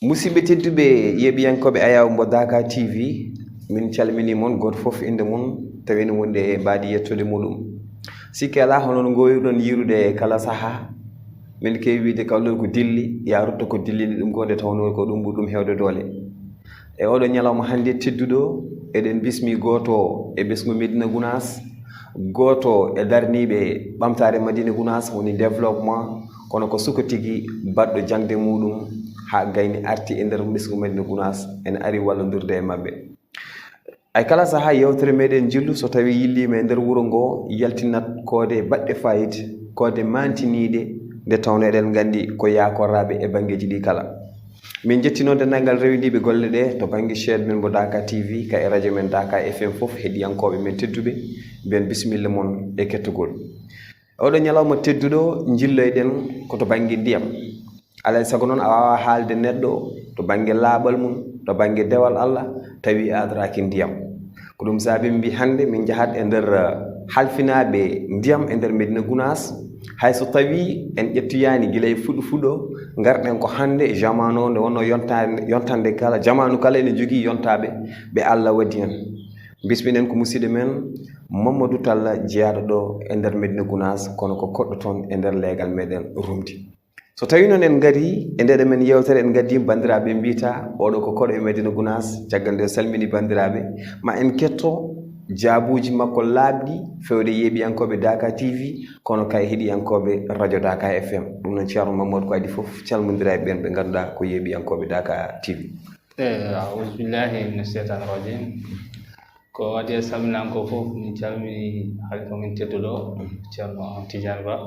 musidɓe tedduɓe yeɓiyankoɓe Ayaw mbo Daka TV min calmini mon goto fof inde mum tawini wonde e mbaadi yettude muɗum sikki ala honon goyruɗon yirude kala saaha min kewi wiide kawlol ko dilli ya rutto ko dillini ɗum gonde tawno ko ɗum ɓuri ɗum hewde doole e oɗo ñalawma hannde tedduɗo eɗen bismi goto e ɓesgu Medina Gounass goto e darniɓe ɓamtare Madina Gounass woni développement kono ko suka tigui baɗɗo jangde muɗum ha gayni arti e nder ɓesgu Madina Gounass en ari wallodurde e mabɓe ay kala saaha yewtere meɗen jillu so tawi yillima e nder wuuro ngo yaltinat kode baɗɗe fayida kode mantiniɗe nde tawno eɗen gandi ko yakoraɓe e banggueji ɗi kala min jetti noon dendagal rewindiɓe golle ɗe to banggue chaine men mo Daka TV ka e radio men Daka FM foof heeɗiyankoɓe men tedduɓe mbiyen bisimilla moon e kettugol oɗo ñalawma tedduɗo jilloyɗen koto banggue ndiyam alay saago noon a wawa haalde neɗɗo to banggue laaɓal mum to banggue dewal Allah tawi adaraki ndiyam ko ɗum saabi mbi hande min jahat e nder halfinaɓe ndiyam e nder Medina Gounass hayso tawi en ƴettoyani guila e fuɗɗo garɗen ko hande jamanu nde wonno yontande kala jamanu kala ene jogui yontaɓe ɓe Allah waɗi hen bisminen ko musidɗo men Mamadou Talla jeyaɗo ɗo e nder Medina Gounass kono ko koɗɗo toon e nder leegal meɗen Rumdi so tawi noon en gari e ndeɗo men yewtere en gaddi bandiraɓe mbita oɗo ko koɗo e Medina Gounass caggal nde salmini bandiraɓe ma en ketto jaabuji makko laaɓɗi fewde yeeɓiyankoɓe Daka TV kono kay heeɗiyankoɓe radio Daka FM ɗum noon ceerno Mamadou ko adi foof calmodira e ɓen ɓe ganduɗa ko yeeɓiyankoɓe Daka TV a'udhu billahi minash shaitanir rajim ko waɗi e salminanko fof min calmini halifa min tedduɗo ceerno Tidiane Ba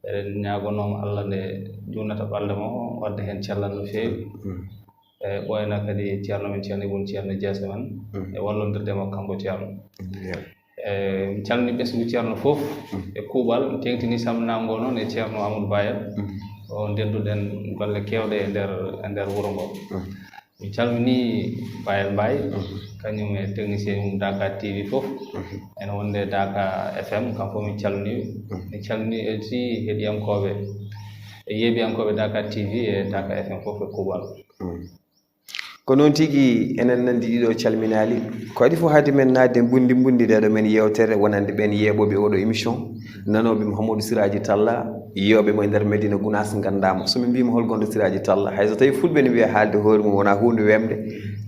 eɗen ñagonoma Allah nde junata ɓalde mo wadde hen cellal no fewi e ɓoyna kadi ceerno men ceerno ibn ceerno jeese man e wallodirde makko kanko ceerno mi calmini ɓesgu ceerno fof e kuuɓal mi tengtini salminago noon e ceerno Amadou Bayel o ndedduɗen golle kewɗe e nder wuuro ngo mi calmini Bayel Mbaye kañum e technicien mum Daka TV fof ene wonde Daka FM kanko mi calmini aussi heeɗiyankoɓe e yeeɓiyankoɓe Daka TV e Daka FM fof e kuuɓal ko noon tigui enen nandi ɗiɗo calminali ko waɗi fof haade men nadde bundi ɗeɗo men yewtere wonande ɓen yeeɓoɓe oɗo émission nanoɓe Mouhamadou Siraji Talla yiyoɓe mo e nder Medina Gounass gandama somi mbima holgonɗo Siraji Talla hayso tawi fulɓe ne wiya haalde hoore mum wona hunde wemde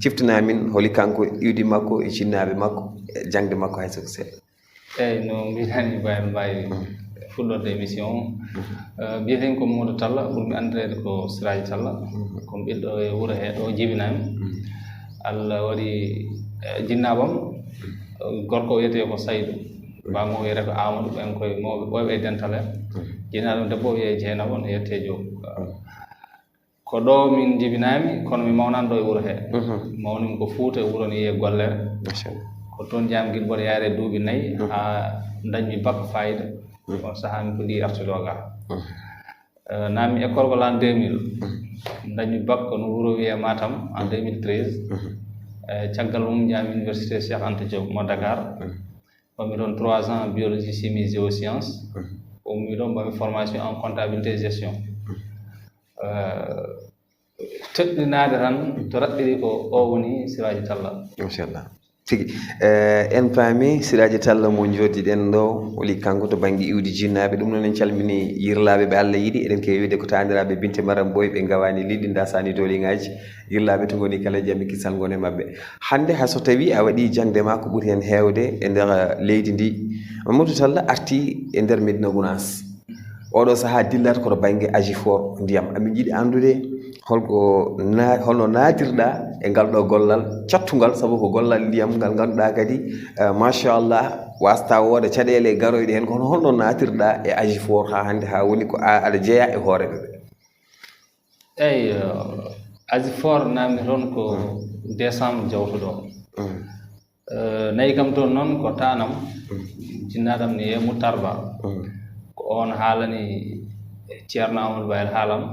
ciftanamin holi kanko iwdi makko e cinnaɓe makko e jangde makko hayso ko seeɗa eyyi no mbitani Bayel Mbaye fuɗɗorde émission mbiyeten ko Mamadou Talla ɓurmi andirede ko Siraji Talla komi ɓiɗɗo e wuuro he ɗo jibinami Allah waɗi jinnabam gorko wiyete ko Saydou bamo wiyete ko Amadou ɓen koye mawɓe ɓoyɓe e dental he jinnaɗum debbo wiye Dieynaba no yette Diop ko ɗo min jibinami kono mi mawnani ɗo e wuuro he mawnimi ko Fouta e wuuro no wiye Gollere ko toon jami guiɗo mboɗo yaare duuɓi 4 ha dañmi bac fayida on saaha mi fuɗɗi artude o ga nammi école ko l'an 2000 dañmi bac no wuuro wiye Matam en 2013 caggal mum jami université Cheikh Anta Diop mo Dakar ɓami ɗon 3 ans biologie chimie géoscience ummi ɗon ɓami formation en comptabilité et gestion teɗɗinade tan to raɓɓiri ko o woni Siraji Talla machallah tigi en paami Siraji Talla mo joddiɗen ɗo woli kanko to banggue iwdi jinnaɓe ɗum noon en calmini yirlaɓe ɓe Allah yiiɗi eɗen kewi wiide ko tandiraɓe Binte Maram Boy ɓe gawani liɗɗi dasani doliŋaji yirlaɓe to goni kala jammi kisal gone mabɓe hande hayso tawi a waɗi jangde ma ko ɓuuri hen hewde e nder leydi ndi Mamadou Talla arti e nder Medina Gounass oɗo saaha dillat koto banggue Agifor ndiyam amin jiiɗi andude holno naatirɗa e ngal ɗo gollal cattugal saabu ko gollal ndiyam ngal ganduɗa kadi machallah wasta wooda caɗele garoyɗe hen kono holno naatirɗa e Agifor ha hande ha woni ko aɗa jeeya e hooreɓe ɓe eyyi Agifor namdi toon ko décembre jawtuɗo nayi kam toon noon ko tanam jinnaɗam ne wiye Moutarba ko on haalani ceerno Amadou Bayel haalam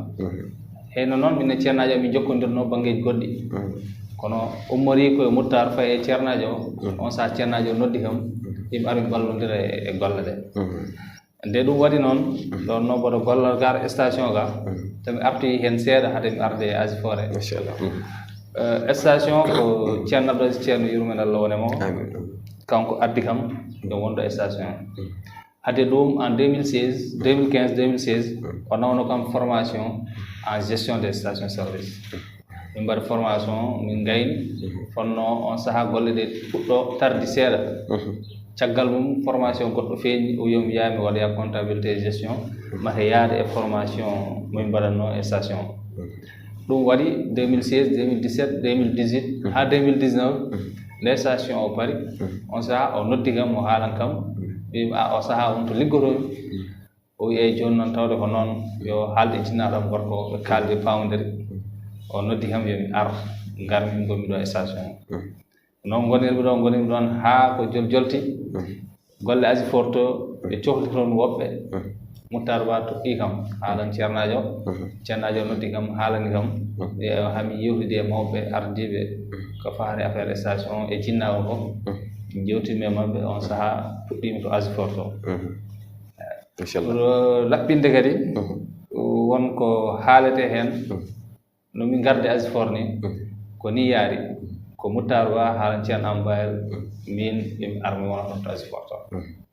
heyno noon minne ceernajo mi jokkodirno banggueji goɗɗi kono ummori koye Moutar faye e ceernajo o on saaha ceernajo o noddi kam yimɓe armi ballodira e golle ɗe nde ɗum waɗi noon ɗon no mboɗo gollal gar station ga tami arti hen seeɗa hade mi arde e Asifore machallah station ko ceerno Abdou Aziz ceerno yurmen Allah wone mo amin kanko addi kam yo wonɗo station hade ɗum en 2016 2015 2016 o nawno kam formation en gestion des stations service min mbaɗi formation min gayni fonno on saaha golle ɗe puɗɗo tardi seeɗa caggal mum formation goɗɗo feeñi o yomi yaami waɗoya comptabilité et gestion mate yaade e formation momin mbaɗatno e station ɗum waɗi 2016 2017 2018 ha 2019 nde station o pari on saaha o noddi kam o haalan kam wimi o saaha on to liggotomi o wi eyi joni noon tawde ko noon yo haalde tinnaɗam gorko ɓe kaalde pawdiri o noddi kam yomi ar garmi gonmi ɗo e station noon gonirmi ɗon haa ko jolti golle Asifor to ɓe cohli toon woɓɓe Moutar Ba toɓɓi kam haalan ceernajo noddi kam haalani kam hami yewtide e mawɓe ardiɓe ko faari affaire station e jinnago fof jewtimi e maɓɓe on saaha puɗɗimi to Asifor to pour laɓɓinde kadi wonko haalete heen no min garde Asifor ni ko ni yaari ko Moutar Ba haalan ceerno Ambayel min yomi armi wona toon to Asifor to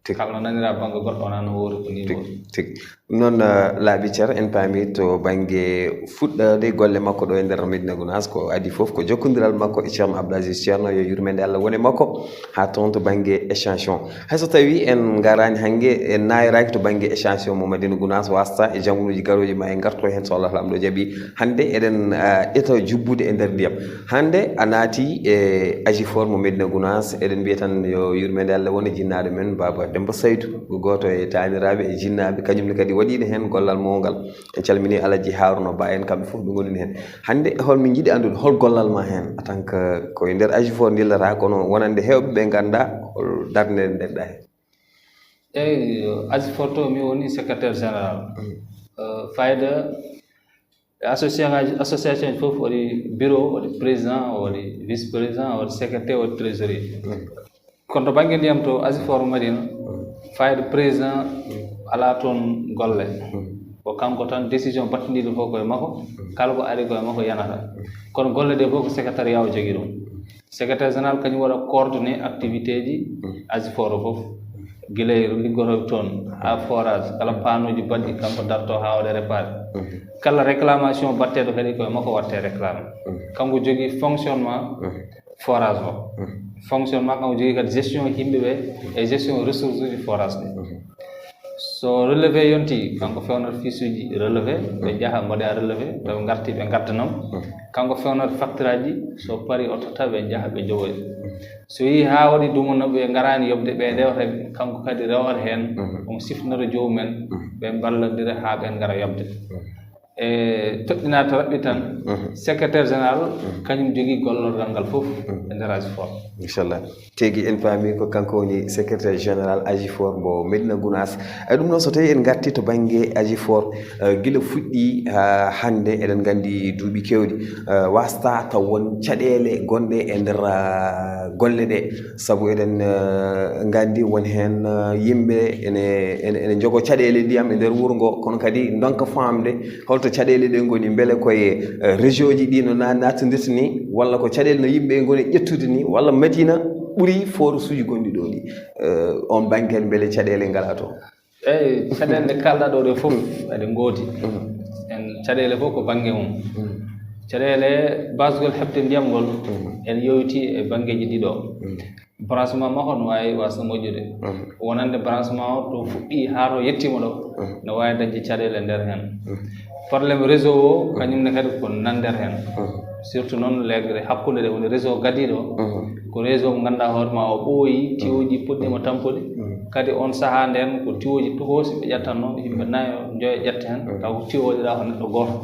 kala no nanira banggue goɗɗo wona no woori ko ni woori tigi noon laaɓi ceer en paami to baŋnge fuɗɗode golle makko ɗo e ndeer Médina Gounass ko adi fof ko jokkodiral makko e ceerno Abdou Aziz ceerno yo yurmede Allah wone makko haa toon to baŋnge échantillon hayso tawi en garani hange en nayiraki to baŋnge échantillon mo Médina Gounass wasta e jangunuji garoji ma en garto heen so Allah lamɗo jaaɓi hannde eɗen ƴetta jubbude e ndeer ndiyam hannde a naati e Asifor mo Médina Gounass eɗen mbiya tan yo yurmede Allah wone jinnaɗo men Baba Demba Saydou goto e taniraɓe e jinnaɓe kañumne kadi waɗino heen gollal mawgal en calmini Alaji Harouna Ba en kamɓe fof ɓe gonini heen hannde holmin jiiɗi anndude hol gollal ma heen en tant que koye ndeer Asifor dillata kono wonande heewɓe ɓe gannda hol darde nde ndenɗa heen eyi Asifor to mi woni secrétaire général fayida association fof waɗi bureau waɗi président waɗi vice président waɗi secrétaire waɗi trésorier kono to baŋnge ndiyam to Asifor Madina fayida président ala toon golle ko kanko tan décision battindiɗo fof koye makko kala ko ari koye makko yanata kono golle ɗe fof ko secrétariat o jogui ɗum secrétaire général kañum waɗa coordonné activité ji Asifor o fof guila liggotoɓe toon ha forage kala panoji baɗɗi kanko darto ha waɗa réparé kala réclamation batteɗo kadi koye makko watte réclame kanko jogui fonctionnement forage o fonctionnement kanko jogui kadi gestion yimɓeɓe e gestion ressources uji forage ɗe so relevé yonti kanko fewnata fiche uji relevé ɓe jaaha mbaɗoya relevé ɓe garti ɓe gaddanam kanko fewnata facture aji so pari o totta ɓe jaaha ɓe jogoya so yi ha waɗi dumuna ɓe garani yobde ɓe rewata kanko kadi rewata heen omo siftinata jomumen ɓe ballodira ha ɓen gara yobde e toɗɗinade to raɓɓi tan secrétaire général kañum jogui gollorgal ngal fof e nder Asifor inchallah tigi en paami ko kanko woni secrétaire général Asifor mo Médina Gounass ɗum noon so tawi en garti to baŋnge Asifor gila fuɗɗi ha hannde eɗen nganndi duuɓi kewɗi wasta taw won caɗeele gonɗe e ndeer golle ɗe sabu eɗen nganndi won heen yimɓe ene jogo caɗeele ndiyam e ndeer wuro ngo kono kadi donka famde holto caɗeele ɗe ngoni mbele koye région ji ɗi no nattodirta ni walla ko caɗeele no yimɓe ngoni ƴettude ni walla Madina ɓuri force uji gonɗi ɗo ɗi on baŋngen mbele caɗeele ngala to eyi caɗeele ɗe kalɗa ɗo ɗe fof eɗe ngoodi en caɗeele fof ko baŋnge mum caɗeele basgol heɓde ndiyam ngol en yowiti e baŋngeji ɗiɗo branchement makko no wawi wasa moƴƴude wonande branchement o to fuɗɗi haa to yettima ɗo no wawi dañde caɗeele nder heen probléme réseau o kañumne kadi ko nan nder heen surtout noon legre hakkude ɗe woni réseau gadiɗo ko réseau mo ganduɗa hoore ma o ɓooyi tiwoji puɗɗima tampude kadi on saaha nden ko tiwoji tokosi ɓe ƴettanno yimɓe nayo joya ƴetta heen taw ko tiwoɗiɗa ko neɗɗo goto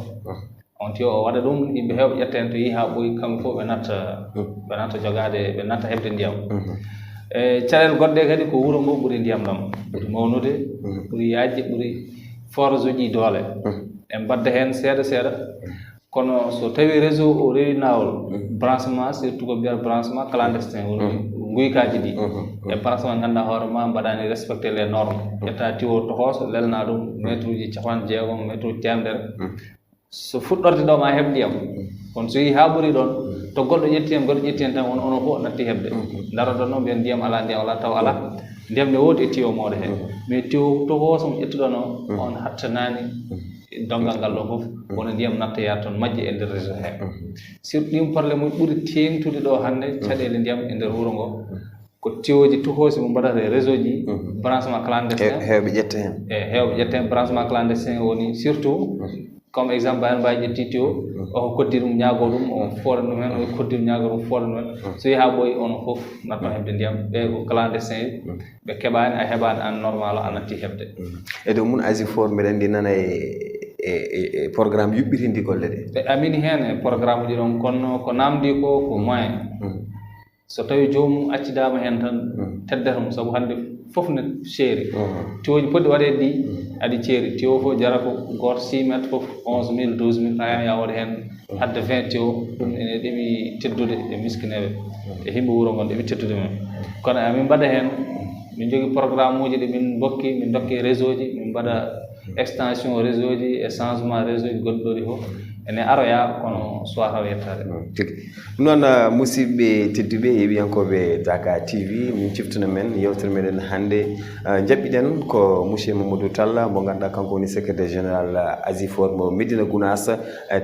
on tiwo o waɗa ɗum yimɓe heewɓe ƴetta heen to yi ha ɓooyi kamɓe fof ɓe natta jogade ɓe natta heɓde ndiyam e caɗele goɗɗe kadi ko wuuro ngo ɓuuri ndiyam ɗam ɓuuri mawnude ɓuuri yajde ɓuuri forage uji doole en mbadda heen seeɗa seeɗa kono so tawi réseau o rewi nawol branchement surtout ko mbiyata branchement clandestin woni guykaji ɗi e branchement ganduɗa hoore ma mbaɗani respecté les normes ƴetta tiwo tokoso lelna ɗum métre uji 60 métre uji temedere so fuɗɗorde ɗo ma heɓ ndiyam kono so yi ha ɓuri ɗon to goɗɗo ƴetti hen tan ono fof natti heɓde daroɗon noon mbiyen ndiyam ala taw ala ndiyam ne woodi e tiyo mawɗo he mais tiyo to hooso mo ƴettuɗon o on hattanani dongal ngal ɗo fof wona ndiyam nattoya toon majji e nder réseau he surtout ɗin probléme uji ɓuri tengtude ɗo hannde caɗele ndiyam e nder wuro ngo ko tiyoji tuhosi mo mbaɗata e réseau ji branchement clandestin hewɓe ƴetta hen hewɓe ƴetta hen branchement clandestin woni surtout comme exemple bayan mbawi ƴetti tiyo o koddi ɗum ñaago ɗum o fooɗan ɗum hen o koddi ɗum ñaago ɗum fooɗan ɗum hen so yeehi ha ɓooyi ono fof natton heɓde ndiyam ɓe ko clandestin ɓe keɓani a heɓani an normal a natti heɓde e dow mum ASIFOR mbiɗa andi nana e programme yuɓɓitindi golle ɗe ɓe amini hen e programme uji ɗon kono ko namdi ko moyen so tawi jomum accidama hen tan teddata mum saabu hannde fof ne seeri tiwoji poɗɗi waɗede ɗi aɗi ceeri tiwo fof jara ko goto 6 métre fof 11 000 12 000 aya yawde hen hadde 20 tiwo ɗum ene ɗeɓi teddude e miskineɓe e himɓe wuuro ngon ɗeɓi teddude men kono amin mbaɗa hen min jogui programme uji ɗi min dokki réseau ji min mbaɗa extension réseau ji e changement réseau ji gonɗi ɗo ɗi fof ene aroya kono soit taw yettade tigi noon musidɓe tedduɓe yeɓiyankoɓe Daka TV min ciftuna men yewtere meɗen hannde jaɓɓiɗen ko monsieur Mamadou Tall mo ganduɗa kanko woni secrétaire général ASIFOR mo Médina Gounass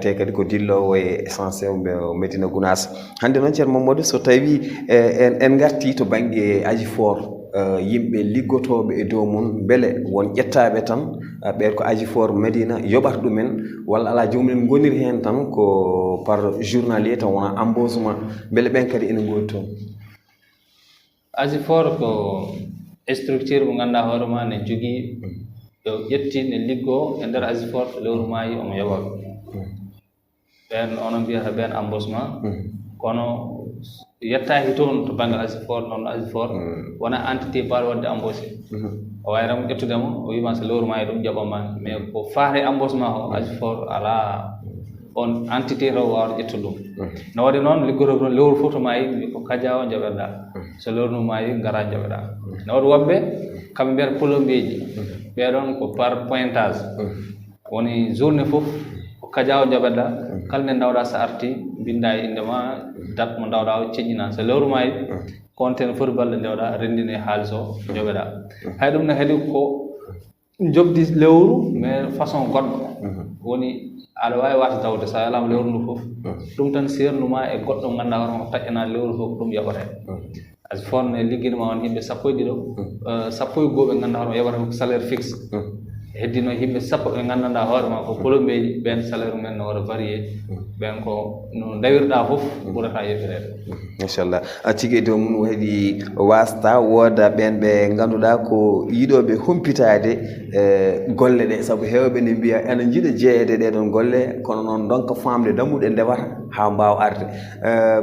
te kadi ko dillowo e essence mo Médina Gounass hannde noon ceerno Mamadou so tawi en garti to banggue ASIFOR yimɓe liggotoɓe e dow mum beele won ƴettaɓe tan ɓen ko ASIFOR Médina yoɓata ɗumen walla ala jomumen goniri hen tan ko par journalier tan wona embauchement beele ɓen kadi ene goni toon ASIFOR ko structure mo ganduɗa hoore ma ne jogui yo ƴetti ne liggo e nder ASIFOR lewru maayi omo yoɓaɓe ɓen onon mbiyata ɓen embauchement kono yettaki toon to banggal ASIFOR noon ASIFOR wona entité mbaɗo wadde embauché o wayramo ƴettudemo o wima so lewru maayi ɗum jaɓama mais ko faate embauchement o ASIFOR ala on entité taw wawde ƴettude ɗum no waɗi noon liggoto toon lewru fof to maayi ko kadia o jaɓeɗa so lewru ndu maayi gara jaɓeɗa no waɗi woɓɓe kamɓe mbiyata plombier ji ɓeɗon ko par pointage woni journée fof ko kadia o jaɓeɗa kala nde dawɗa so arti binda e indema date mo dawɗa o ceƴƴina so lewru maayi compte no foti balɗe dewɗa rendine haalis o joɓeɗa hay ɗum ne kadi ko jobdi lewru mais façon goɗɗo woni aɗa wawi wata dawde sa alama lewru ndu fof ɗum tan sernuma e goɗɗo ganduɗa hono taƴƴana lewru fof ko ɗum yoɓate ASIFOR ne ligguinoma on yimɓe sappo e ɗiɗo sappo e goho ɓe ganduɗa hono yoɓata ko salaire fixe heddino yimɓe sappo ɓe gandanɗa hoore ma ko plombeji ɓen salaire mumen no waɗa varié ɓen ko no dawirɗa fof ɓurata yeɓirede inchallah tigi e dow mum waɗi wasta wooda ɓen ɓe ganduɗa ko yiiɗoɓe humpitade golle ɗe saabu hewɓe ne mbiya ene jiiɗa jeeyede ɗeɗon golle kono noon donka famde dammuɗe ndewata ha mbawa arde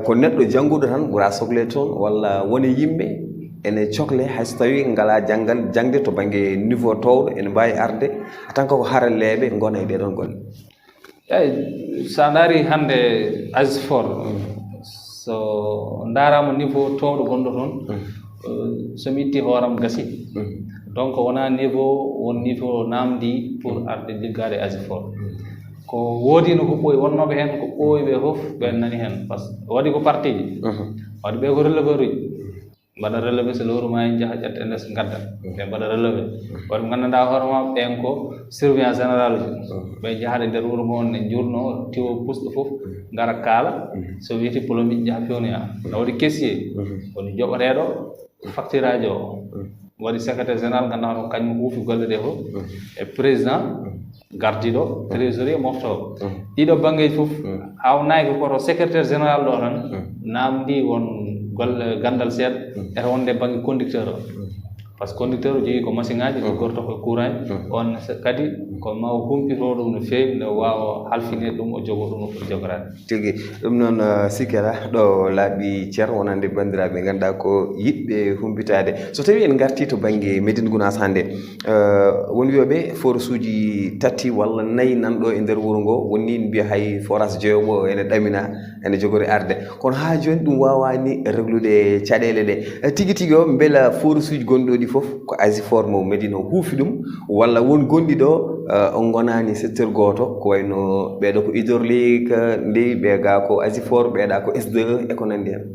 ko neɗɗo jangguɗo tan ɓuura sohle toon walla woni yimɓe ene cohle hayso tawi ngala jangde to banggue niveau towɗo ene mbawi arde tan ko haralleɓe gona e ɗeɗon golle eyyi sa daari hande ASIFOR so darama niveau towɗo gonɗo toon somi itti hooram gasi donc wona niveau won niveau namdi pour arde liggade ASIFOR ko woodi no ko ɓooyi wonnoɓe hen ko ɓooyiɓe fof ɓen nani hen par ce que waɗi ko parti ji waɗi ɓe ko releveur uji mbaɗa relevé so lewru ma jaaha ƴetta ndes gadda ɓe mbaɗa relevé waɗi mo gandanɗa hoorema ɓen ko surveillant général uji ɓe jahade nder wuuro ngo on ne jurno tiwo pusɗo fof gara kaala so wiyete plombier jaaha pewnoya no waɗi caissier woni joɓoteɗo facture aji o waɗi secrétaire général ganduɗa hono kañum huufi golle ɗe fof e président gardiɗo trésorier moftowo ɗiɗo banggueji fof hawnaki koto secrétaire général ɗo tan namdi won golle gandal seeɗa ete wonde banggue conducteur o par ce que conducteur o jogui ko machine ngaji ɗi gorto koye courant on kadi ko ma o humpito ɗum no fewi nde wawa halfinede ɗum o jogo ɗum no foti jogorade tigui ɗum noon sikkata ɗo laaɓi ceer wonande bandiraɓe ganduɗa ko yiɗɓe humpitade so tawi en garti to banggue Médina Gounass hande woni wiyoɓe forage uji tati walla nayyi nanɗo e nder wuuro ngo wonni mbiya hay forage jeeyoɓo ene ɗamina ene jogori arde kono ha joni ɗum wawani reglude caɗele ɗe tigui tigui o beela forage uji gonɗo ɗi fof ko Asifor mo Medina huufi ɗum walla won gonɗi ɗo on gonani secteur goto ko wayno ɓeɗo ko hydraulique ndi ɓeega ko Asifor ɓeeɗa ko SDE e ko nandi hen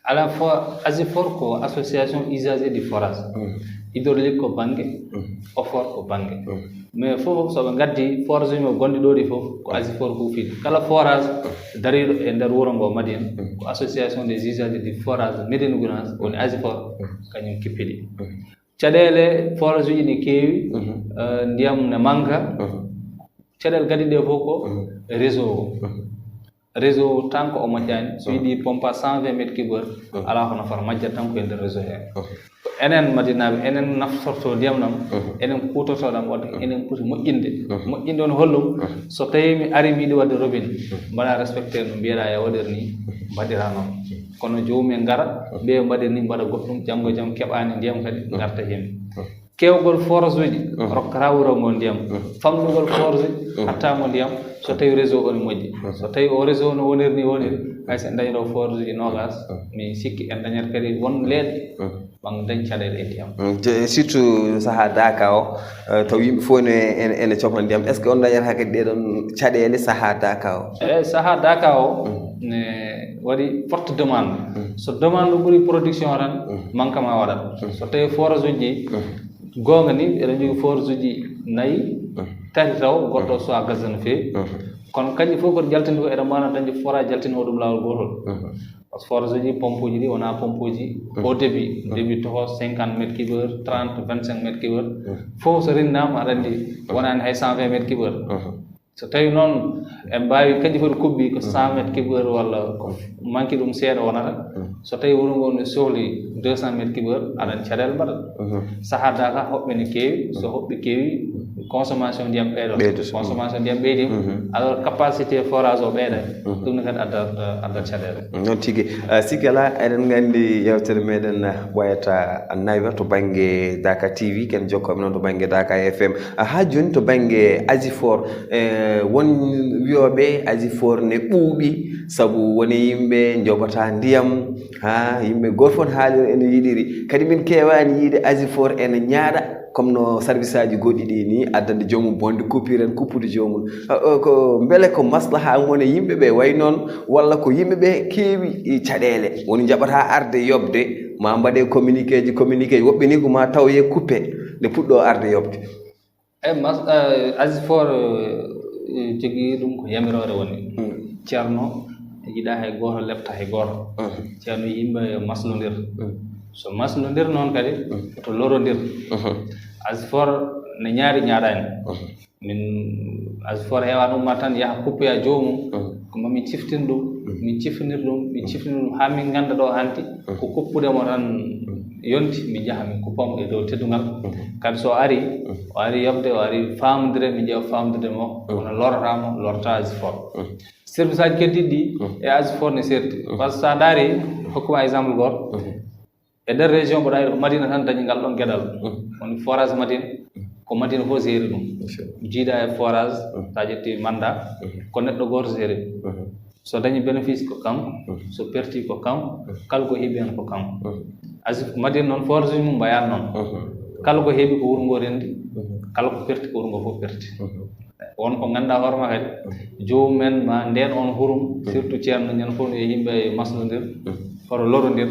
à la fois Asifor ko association usager du forage hydraulique ko bangue OFOR ko bangue mais fof soɓe gaddi forage mo gonɗi ɗo ɗi fof ko Asifor huufi kala forage dariɗo e nder wuro ngo Madina ko association des usagers du forage Médina Gounass woni Asifor kañum kippiɗi caɗele forage uji ɗi keewi ndiyam ne manka caɗele gadi ɗe fof ko réseau tant que o moƴƴani so yiɗi pompa 120 mètres cube ala ko nafara majjat tan ko e nder réseau he enen Madinaɓe enen naftorto ndiyam ɗam enen kutorto ɗam wadde enen poti moƴƴinde on hollum so tawi mi ari mi yiɗi wadde robinet mbaɗa respecté no mbiyeɗa e waɗir ni mbaɗira noon kono jomumen ngara ɓe mbaɗir ni mbaɗa goɗɗum janggo e jaam keɓani ndiyam kadi garta hen kewgol forage uji rokkata wuro ngo ndiyam famɗugol forage uji hattamo ndiyam so tawi réseau o ne moƴƴi so tawi o réseau no woniri ni woniri hay so en dañiro forage uji nogas mi sikki en dañat kadi won leeɗe ɓan dañ caɗele e ndiyam surtout saaha daka o taw yimɓe fof ene cohla ndiyam est ce que on dañata kadi ɗeɗon caɗele saaha daka o eyyi saaha daka o ne waɗi forte demande so demande ɓuuri production tan manque ma waɗat so tawi forage uji gonga ni eɗen jogui forage uji 4 tati taw goɗɗo soit gazan no fewi kono kanƴi fof koto jaltini ko eɗen mbawna dañde forage jaltinowo ɗum lawol gotol par ce que forage uji pompe uji ɗi wona pompe uji au début toho 50 mètres cube heure 30 25 mètres cube heure fof so rinnama aɗa andi wonani hay 120 mètres cube heure so tawi noon en mbawi kanƴi foti kubbi ko 100 mètres cube heure walla ko manque ɗum seeɗa wonata so tawi wuro ngo ne sohli 200 mètres cube heure aɗani caɗele mbaɗat saaha daka hoɓɓe ne kewi so hoɓɓe kewi consommation ndiyam ɓeyɗo consommation ndiyam ɓeydi alors capacité forage o ɓeyɗa ɗum ne kadi addat caɗele noon tigui sikki ala eɗen gandi yewtere meɗen ɓoyata naywa to banggue Daka TV ken jokkoɓe noon to banggue Daka FM ha joni to banggue Asifor won wiyoɓe Asifor ne ɓuuɓi saabu woni yimɓe jobata ndiyam ha yimɓe goto fof haalira ene yiɗiri kadi min kewani yiide Asifor ene ñaaɗa comme no service aji goɗɗi ɗi ni addande jomum bonde coupure en kuppude jomum ko beele ko maslaha woni yimɓeɓe way noon walla ko yimɓeɓe keewi caɗele woni jaɓata arde yobde ma mbaɗe communiqué ji woɓɓe ni ko ma tawye coupé nde puɗɗo arde yobde Asifor jogui ɗum ko yamirore woni ceerno yiiɗa hay goto lebta hay goto ceerno yimɓe maslodir so maslodir noon kadi to lorodir Asifor ne ñaari ñaaɗani min Asifor heewa ɗum ma tan yaha coupé a jomum ko mami ciftin ɗum min ciftinir ɗum ha min ganda ɗo hanti ko kuppudemo tan yonti mi jaaha min kuppamo e dow teddugal kadi so ari o ari yobde o ari famodire mi ƴeewa famodire mo wona lorotamo lorta Asifor service aji keddiɗi ɗi e Asifor ne serti par ce que sa daari hokkuma exemple goto e nder région mboɗa yiɗo ko Madina tan dañi ngal ɗon gueɗal woni forage Madina ko Madina fof seeri ɗum jiiɗa e forage sa ƴetti manda ko neɗɗo goto seeri so dañi bénéfice ko kanko so perti ko kanko kala ko heeɓi hen ko kanko Madina noon forage uji mum mbayani noon kala ko heeɓi ko wuuro ngo rendi kala ko perti ko wuuro ngo fof perti won ko ganduɗa hoorema kadi jomumen ma nden on hurum surtout ceerno ñande fof no yimɓe maslodir hoto lorodir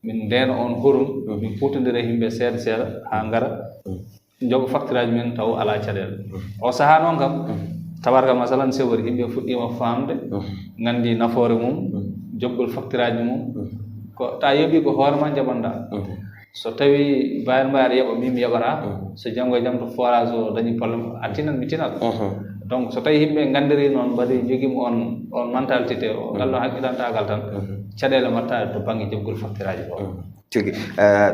min nden on hurum min putodira e yimɓe seeɗa seeɗa ha gara jooɓo facture aji men taw ala caɗele o saaha noon kam tabarka masalan sewori yimɓe fuɗɗima famde gandi nafoore mum joggol facture aji mum ko ta yooɓi ko hoorema jaɓanɗa so tawi mbayat mbayat yoɓa min mi yoɓata so janggo e jaam to forage o dañi probléme a tinat mi tinat donc so tawi yimɓe gandiri noon mbaɗi joguima on mentalité o ngal ɗon haqqiɗantagal tan caɗele mbatta to banggue joggol facture aji ɗo tigi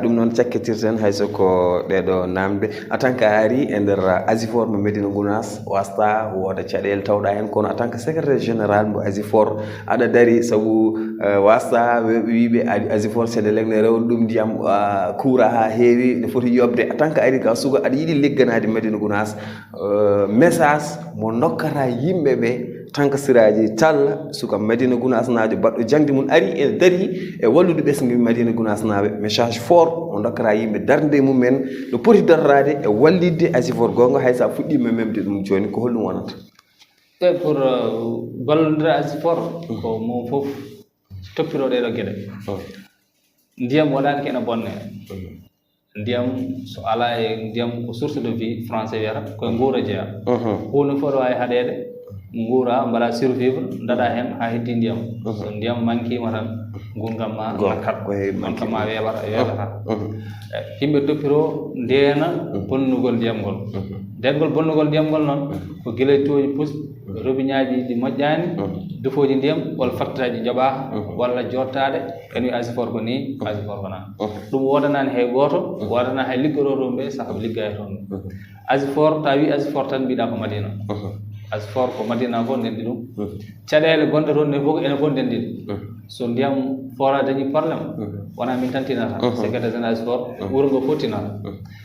ɗum noon cakketirten hayso ko ɗeɗo namde en tant que a ari e nder Asifor mo Médina Gounass wasta wooda caɗele tawɗa hen kono en tant que secrétaire général mo Asifor aɗa daari saabu wasta wiɓe Asifor Sénélec ne rewna ɗum ndiyam kuura ha heewi ne foti yobde en tant que ari ka suga aɗa yiiɗi ligganade Médina Gounass message mo nokkata yimɓeɓe tankasiraji talla suka Madina Gounass naaɓe baɗɗo jangde mum ari e dari e wallude ɓesgu Madina Gounass naaɓe message fort o dokkata yimɓe darde mumen no poti darrade e wallidde Asifor gonga hay sa fuɗɗima memde ɗum joni ko holɗum wonata e pour ballodira Asifor ko mo fof toppiro ɗeɗo gueɗe ndiyam waɗani kene bonne ndiyam so ala e ndiyam ko source de vie français wiyata koye guura jeeya hunde fof ɗo wawi haɗede nguura mbaɗa survivre daɗa hen ha heddi ndiyam so ndiyam manquima tan gurdam ma nakkat on kam ma weeɓata yimɓe toppiro ndena bonnugol ndiyam ngol ndengol bonnugol ndiyam ngol noon ko guilay toji pus robiñaji ɗi moƴƴani defoji ndiyam walla factaji jaɓaka walla jottade en wi Asifor ko ni Asifor kona ɗum wodanani hay goto wodana hay liggoɗoɗon ɓe saaha ɓe ligga e toon Asifor ta wi Asifor tan mbiɗa ko Madina Asifor ko Madina fof ndendi ɗum caɗele gonɗe toon ne fof ene fof ndendi ɗum so ndiyam fora dañi probléme wona min tan tinata secrétaire général Asifor wuro ngo fof tinata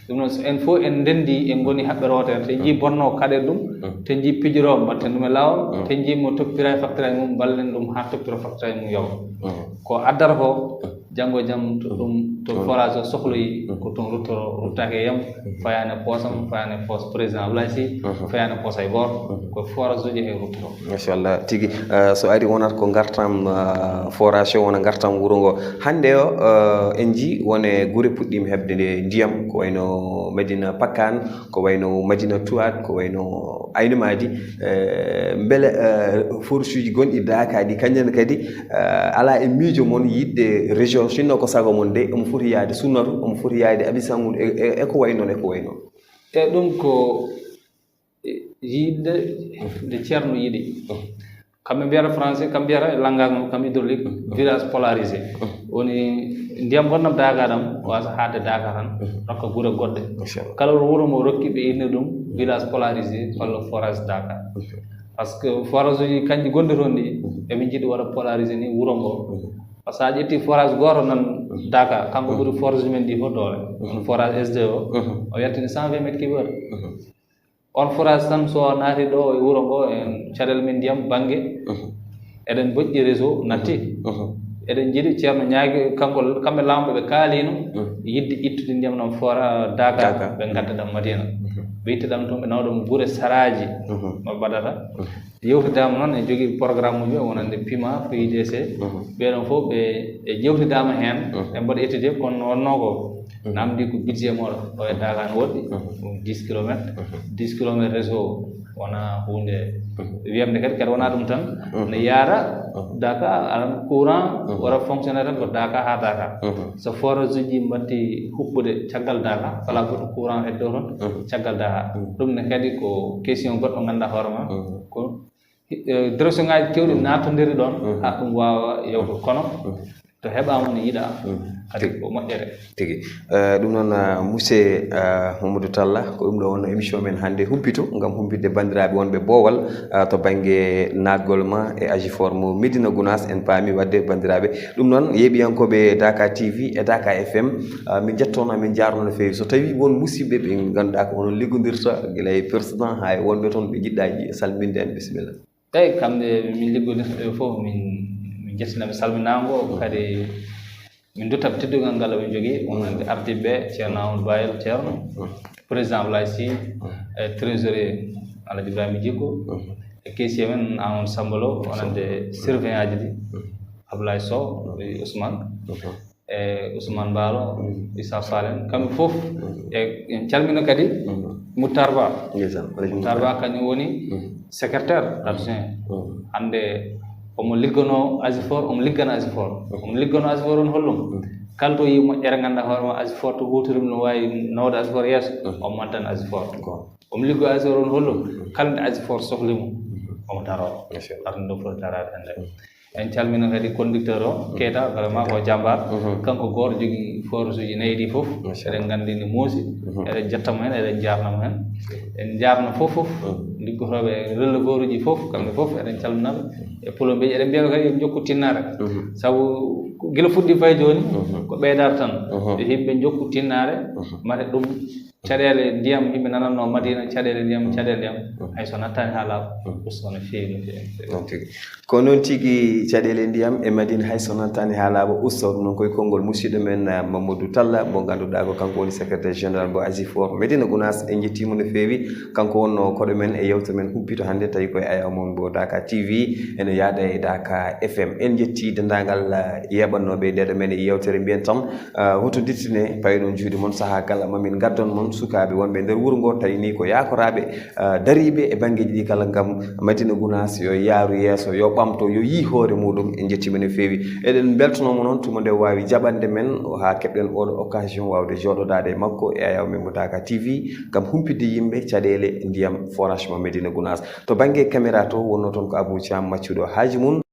ɗum noon so en fof en ndendi en goni haɓɓe rotere te jii bonno kaɗen ɗum te jii pijoro mbatten ɗum e lawol te jii mo toppira e facture mum ballen ɗum ha toppira facture mum yawa ko addata ko janggo e jaam to ɗum to forage o sohloyi ko toon ruttake yam fayane poosam fayane poos président Abdoulaye Sy fayane poos hay goto ko forage uji e ruttoto machallah tigui so ari wonata ko gartam forage wona gartam wuuro ngo hande o en ji wone guure puɗɗima hebde nde ndiyam ko wayno Madina Pakane ko wayno Madina Touat ko wayno Aynoumady beele forage uji gonɗi Dakar kañƴen kadi ala e miijo moon yidde région sinno ko sago mon de omo foti yaade sunnatu omo foti yaade abisangude eko way noon e ɗum ko yidde nde ceerno yiɗi kamɓe mbiyata français kamɓe mbiyata e langage mum kamɓe hydraulique village polarisé woni ndiyam gonnam Dakar ɗam wasa haadde Dakar tan rokka guure goɗɗe kala wuuro mo rokki ɓe inni ɗum village polarisé walla forage Dakar par ce que forage uji kanƴi gonɗi toon ɗi eɓe jiiɗi waɗa polarisé ni wuuro ngo par ce que a ƴetti forage goto nan Dakar kanko ɓuuri forage men ɗi fof doole on forage SD o yettini 120 métres cube heure on forage tan so naati ɗo e wuuro ngo en caɗele men ndiyam banggue eɗen boƴƴi réseau natti eɗen jiiɗi ceerno ñaagui kanko kamɓe lamɓe ɓe kaalino yidde ittude ndiyam ɗam fora Dakar ɓe gadda ɗam Madina ɓe itta ɗam toon ɓe nawa ɗum guure saraji no mbaɗata yewtidama noon e jogui programme uji wonande PIMA PIDC ɓeɗon fof ɓe jewtidama hen ɓe mbaɗa étudier kono wonno ko namdi ko budget moɗo ɗo e Dakar ne woɗɗi 10 kilométres 10 kilométres réseau wona hunde wiyamde kadi wona ɗum tan ne yaara Dakar alan courant wara fonctionnaire tan ko Dakar ha Dakar so forage uji mbatti huɓɓude caggal Dakar wala goɗɗo courant heddo toon caggal Dakar ɗum ne kadi ko question goɗɗo ganduɗa hoorema ko direction ngaji kewɗi natodiri ɗon ha ɗum wawa yewto kono to heɓama no yiiɗa kadi ko moƴƴere tigi ɗum noon monsieur Mamadou Talla ko ɗum ɗo wonno émission men hannde humpito ngam humpitde bandiraɓe wonɓe boowal to banggue naggol ma e Asifor mo Médina Gounass en paami wadde bandiraɓe ɗum noon yeeɓiyankoɓe Dakar TV e Dakar FM min jettono min jarno no feewi so tawi won musidɓe ɓe ganduɗa ko onon liggodirta guila e président ha e wonɓe toon ɓe jiɗɗa salminde en bisimilla eyi kamɓe min liggodirta ɓe fof min jettinaɓe salminago kadi min duttaɓe teddugal ngal ɓe jogui wonande ardiɓe ceerno Amadou Bayel ceerno président Abdoulaye Sy e trésorier Alaji Ibrahima Djikko e caissier men Amadou Sambalo wonande surveillant aji ɗi Abdoulaye Sow e Ousmane e Ousmane Balo Issa Falen kamɓe fof e en calmina kadi Moutar Ba kañum woni secrétaire adjoint hande omo liggano Asifor omo liggana Asifor omo liggano Asifor on hollum kala to yi moƴƴere ganduɗa hoorema Asifor to hutorim no wawi nawde Asifor yeeso omo maddana Asifor omo liggo Asifor on hollum kala nde Asifor sohlimo omo daro arde ɗo foti darade hande en calmina kadi conducteur o Keita vraiment ko jambar kanko goto jogui forage uji nayyi ɗi foof eɗen gandi ne moosi eɗen jettamo hen eɗen jarnamo hen en jaarno fof liggotoɓe releveur uji fof kamɓe fof eɗen calminaɓe e pulombeji eɗen mbiya kadi yo jokku tinnare sabu gila fuɗɗi fay joni ko ɓeydare tan yimɓe jokku tinnare mate ɗum caɗele ndiyam yimɓe nananno madina caɗele ndiyam hay so nattani ha laaɓa usto no feewi no feewi ko noon tigi caɗele ndiyam e madina hay so nattani ha laaɓa usto noon koye konngol musidɗo men Mamadou Talla mo ganduɗa ko kanko woni secrétaire général mo ASIFOR Médina Gounass en jettimo no feewi kanko wonno koɗo men e yewtere men humpito hannde tawi koye ayaw mon bo Dakar TV ene yaada e Dakar FM en jetti dendagal yeɓannoɓe ndeɗo men e yewtere mbiyen tan hoto dittine payɗon juuɗe moon saaha kala mamin gaddon moon sukaɓe wonɓe nder wuuro ngo tawi ni ko yakoraɓe dariɓe e banggueji ɗi kala gam Médina Gounass yo yaaru yeeso yo ɓamto yo yi hoore muɗum en jettima no feewi eɗen beltonomo noon tuma nde wawi jaɓande men ha keɓɗen oɗo occasion wawde joɗodade e makko e ayaw men mo Dakar TV gam humpidde yimɓe caɗele ndiyam forage mo Médina Gounass to banggue caméra to wonno toon ko Abou Thiam maccuɗo haaji mum